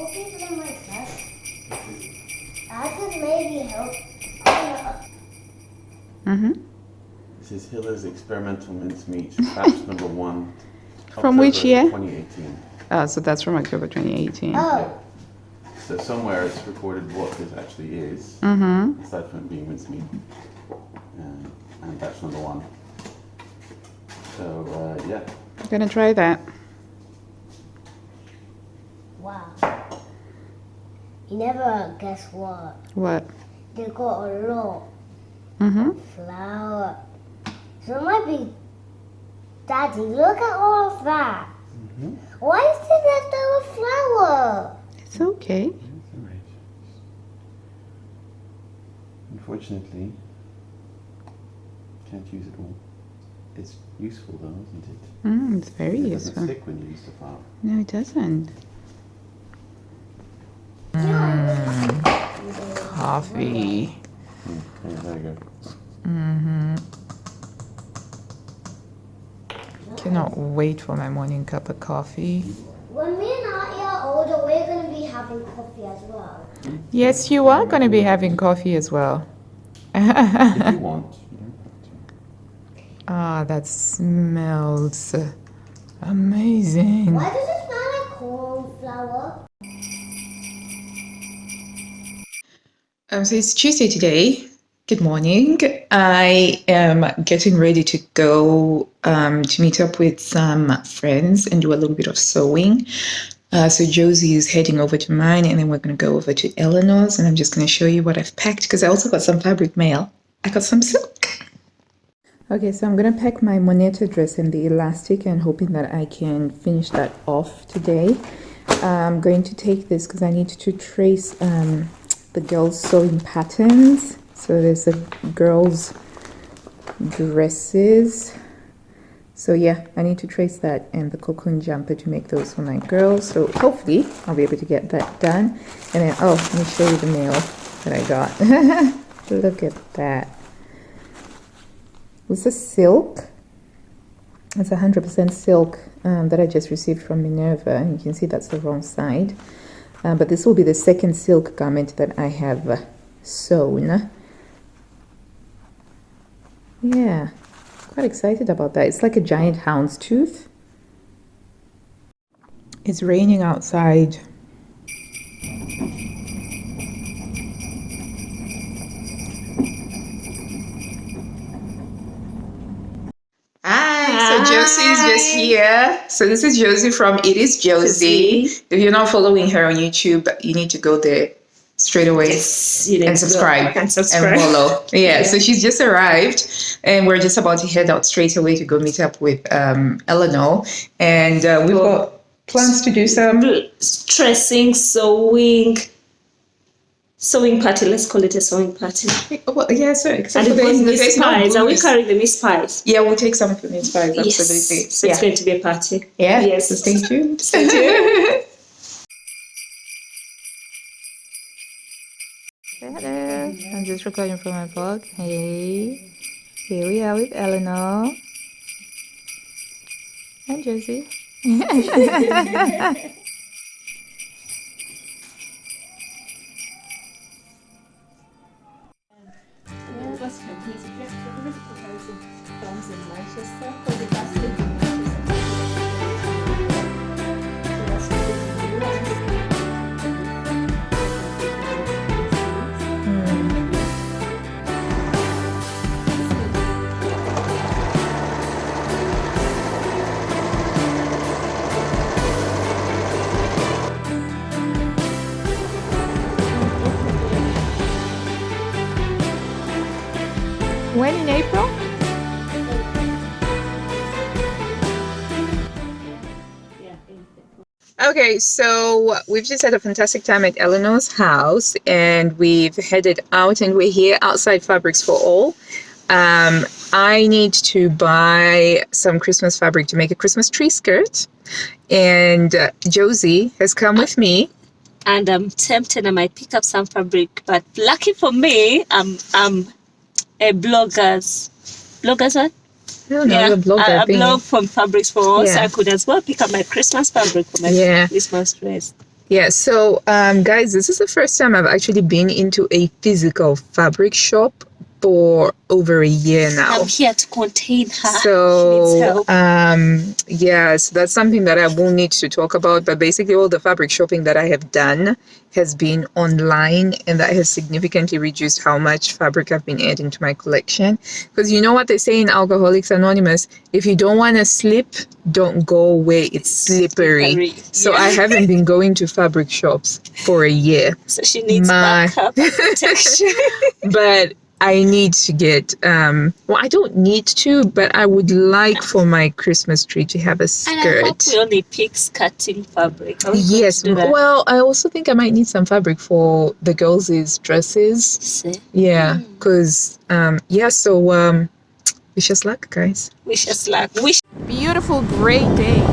people in my class. I could maybe help. This is Hiller's experimental mincemeat, batch number 1. From which year? 2018. Oh, so that's from October 2018. Oh. So somewhere it's recorded what this actually is, aside from it being mincemeat, and batch number 1. So yeah. I'm gonna try that. Wow. You never guess what? What? They got a lot Mm-hmm. of flour. So it might be, Daddy, look at all of that. Why is there leftover flour? It's okay. That's all right. Unfortunately, can't use it all. It's useful though, isn't it? It's very It useful. doesn't stick when you use the flour. No, it doesn't. Coffee. Yeah, there you go. Cannot wait for my morning cup of coffee. When me and Auntie are older, we're going to be having coffee as well. Yes, you are going to be having coffee as well. If you want, you don't have to. Ah, that smells amazing. Why does it smell like corn flour? So it's Tuesday today. Good morning. I am getting ready to go to meet up with some friends and do a little bit of sewing. So Josie is heading over to mine, and then we're going to go over to Eleanor's, and I'm just going to show you what I've packed because I also got some fabric mail. I got some silk. Okay, so I'm going to pack my Moneta dress and the elastic and hoping that I can finish that off today. I'm going to take this because I need to trace the girls' sewing patterns. So there's the girls' dresses. So yeah, I need to trace that and the cocoon jumper to make those for my girls. So hopefully I'll be able to get that done. And then, oh, let me show you the mail that I got. Look at that. This is silk. It's 100% silk that I just received from Minerva. And you can see that's the wrong side. But this will be the second silk garment that I have sewn. Yeah, quite excited about that. It's like a giant houndstooth. It's raining outside. Hi, so Josie's just here. So this is Josie from It Is Josie. If you're not following her on YouTube, you need to go there straight away and subscribe and follow. Yeah, so she's just arrived and we're just about to head out straight away to go meet up with Eleanor, and we've got plans to do some tracing, sewing party. Let's call it a sewing party. well, yeah, so except And for the there's no pies. Are we booze. carrying the Miss Pies? Yeah, we'll take some from Miss Pies, Yes. absolutely. So it's going to be a party. Yeah, Yes. so stay tuned. Stay tuned. Hello, I'm just recording for my vlog. Hey, here we are with Eleanor and Josie. When in April? Okay, so we've just had a fantastic time at Eleanor's house and we've headed out and we're here outside Fabrics for All. I need to buy some Christmas fabric to make a Christmas tree skirt, and Josie has come with me. And I'm tempted I might pick up some fabric, but lucky for me, I'm a bloggers what? I don't know, the blogger a thing. blog from Fabrics for All, so Yeah. I could as well pick up my Christmas fabric for my Yeah. Christmas dress. Yeah, so guys, this is the first time I've actually been into a physical fabric shop for over a year now. I'm here to contain her. She needs So help. yeah, so that's something that I will need to talk about. But basically, all the fabric shopping that I have done has been online, and that has significantly reduced how much fabric I've been adding to my collection. Because you know what they say in Alcoholics Anonymous: if you don't want to slip, don't go where it's slippery. So I haven't been going to fabric shops for a year. So she needs backup and protection. But I need to get well, I don't need to, but I would like for my Christmas tree to have a skirt. And I hope we only pick skirting fabric. Are we going Yes, to do that? well, I also think I might need some fabric for the girls' dresses. See? Yeah, because yeah, so wish us luck, guys. Wish us luck. Beautiful gray day.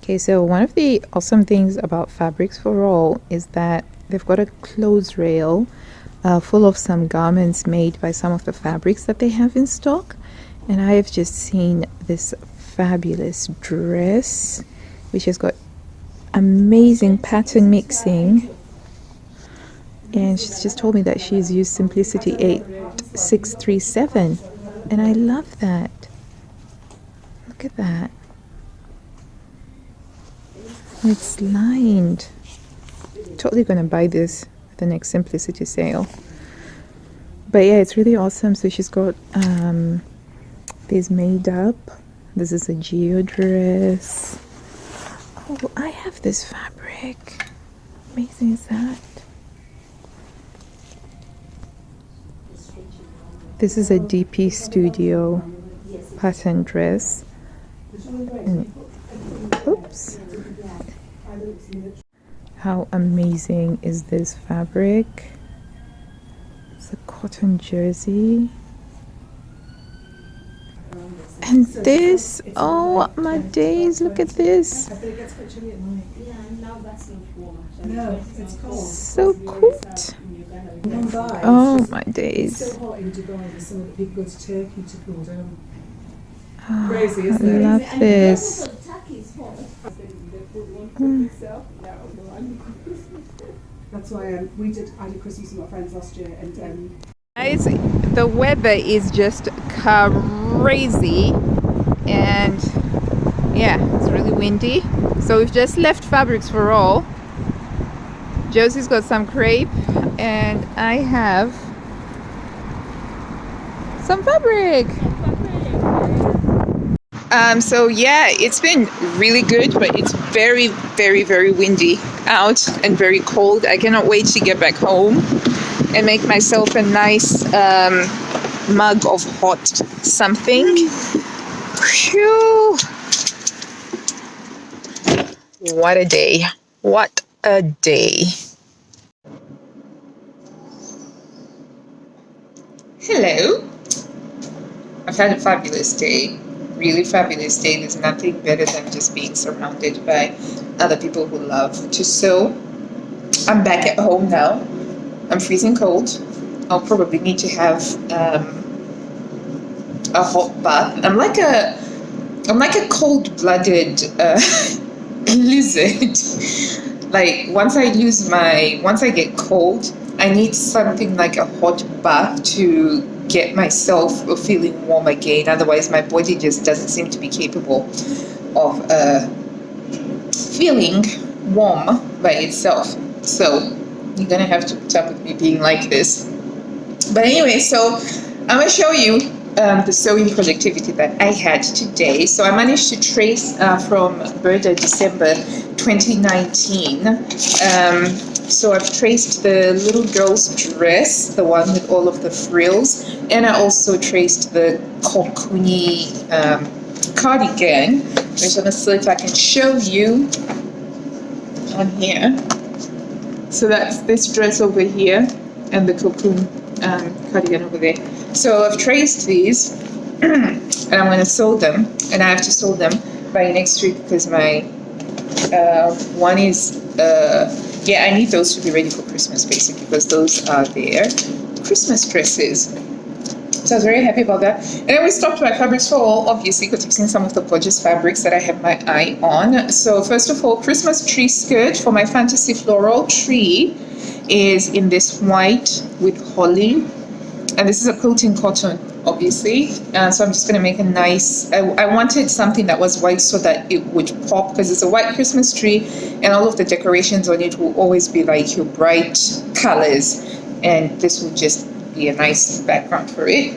Okay, so one of the awesome things about Fabrics for All is that they've got a clothes rail full of some garments made by some of the fabrics that they have in stock. And I have just seen this fabulous dress, which has got amazing pattern mixing. And she's just told me that she's used Simplicity 8637. And I love that. Look at that. It's lined. Totally gonna buy this at the next Simplicity sale. But yeah, it's really awesome. So she's got these made up. This is a geo dress. Oh, I have this fabric. Amazing is that? This is a DP Studio pattern dress. And, oops. How amazing is this fabric? It's a cotton jersey. And this, oh my days, look at this. So cute. Oh my days. Oh, I love this. That's why I did Christmas with my friends last year, and Guys, the weather is just crazy, and yeah, it's really windy. So we've just left Fabrics for All. Josie's got some crepe, and I have some fabric. So yeah, it's been really good, but it's very, very, very windy out and very cold. I cannot wait to get back home and make myself a nice mug of hot something. Phew. What a day. What a day. Hello. I've had a fabulous day. Really fabulous day. There's nothing better than just being surrounded by other people who love to sew. I'm back at home now. I'm freezing cold. I'll probably need to have a hot bath. I'm like a cold-blooded lizard. like once I get cold, I need something like a hot bath to get myself feeling warm again. Otherwise, my body just doesn't seem to be capable of feeling warm by itself. So you're gonna have to put up with me being like this. But anyway, so I'm gonna show you the sewing productivity that I had today. So I managed to trace from birthday December 2019. So I've traced the little girl's dress, the one with all of the frills, and I also traced the cocoony cardigan. I'm just gonna see if I can show you on here. So that's this dress over here and the cocoon cardigan over there. So I've traced these and I'm going to sew them, and I have to sew them by next week because my one is I need those to be ready for Christmas basically, because those are their Christmas dresses. So I was very happy about that. And then we stopped by Fabrics for All, obviously, because you've seen some of the gorgeous fabrics that I have my eye on. So first of all, Christmas tree skirt for my fantasy floral tree is in this white with holly. And this is a quilting cotton, obviously. So I'm just going to make a nice, I wanted something that was white so that it would pop, because it's a white Christmas tree and all of the decorations on it will always be like your bright colors. And this will just be a nice background for it.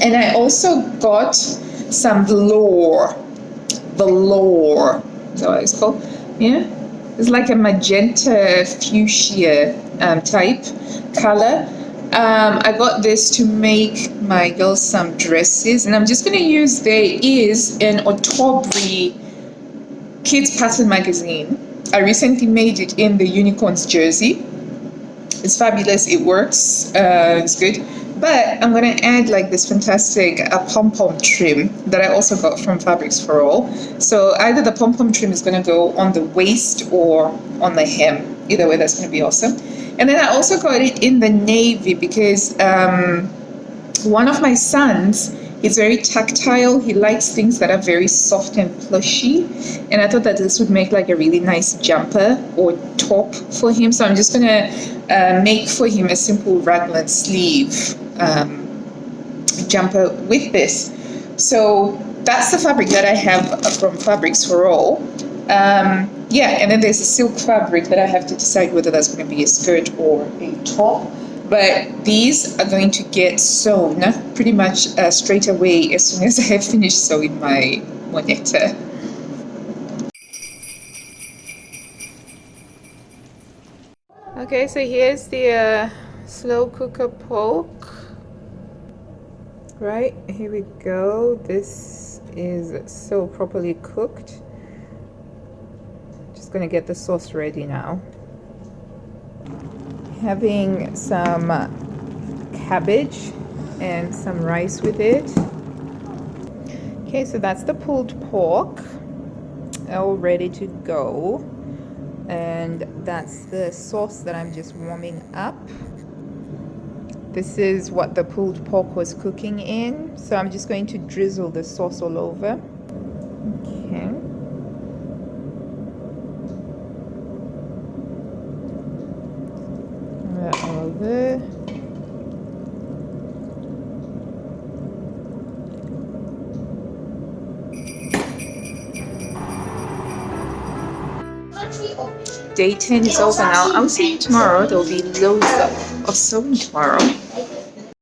And I also got some velour. Is that what it's called? Yeah. It's like a magenta fuchsia type color. I got this to make my girls some dresses, and I'm just going to use, there is an Otobri kids pattern magazine. I recently made it in the unicorns jersey. It's fabulous, it works, it's good. But I'm going to add like this fantastic pom-pom trim that I also got from Fabrics for All. So either the pom-pom trim is going to go on the waist or on the hem. Either way, that's going to be awesome. And then I also got it in the navy because one of my sons, he's very tactile. He likes things that are very soft and plushy. And I thought that this would make like a really nice jumper or top for him. So I'm just going to make for him a simple raglan sleeve jumper with this. So that's the fabric that I have from Fabrics for All. And then there's a silk fabric that I have to decide whether that's going to be a skirt or a top. But these are going to get sewn pretty much straight away as soon as I have finished sewing my moneta. Okay, so here's the slow cooker poke. Right, here we go. This is so properly cooked. Just gonna get the sauce ready now. Having some cabbage and some rice with it. Okay, so that's the pulled pork, all ready to go. And that's the sauce that I'm just warming up. This is what the pulled pork was cooking in. So I'm just going to drizzle the sauce all over. Okay. All over. Day 10 is over now. I'll see you tomorrow. There will be loads of sewing tomorrow.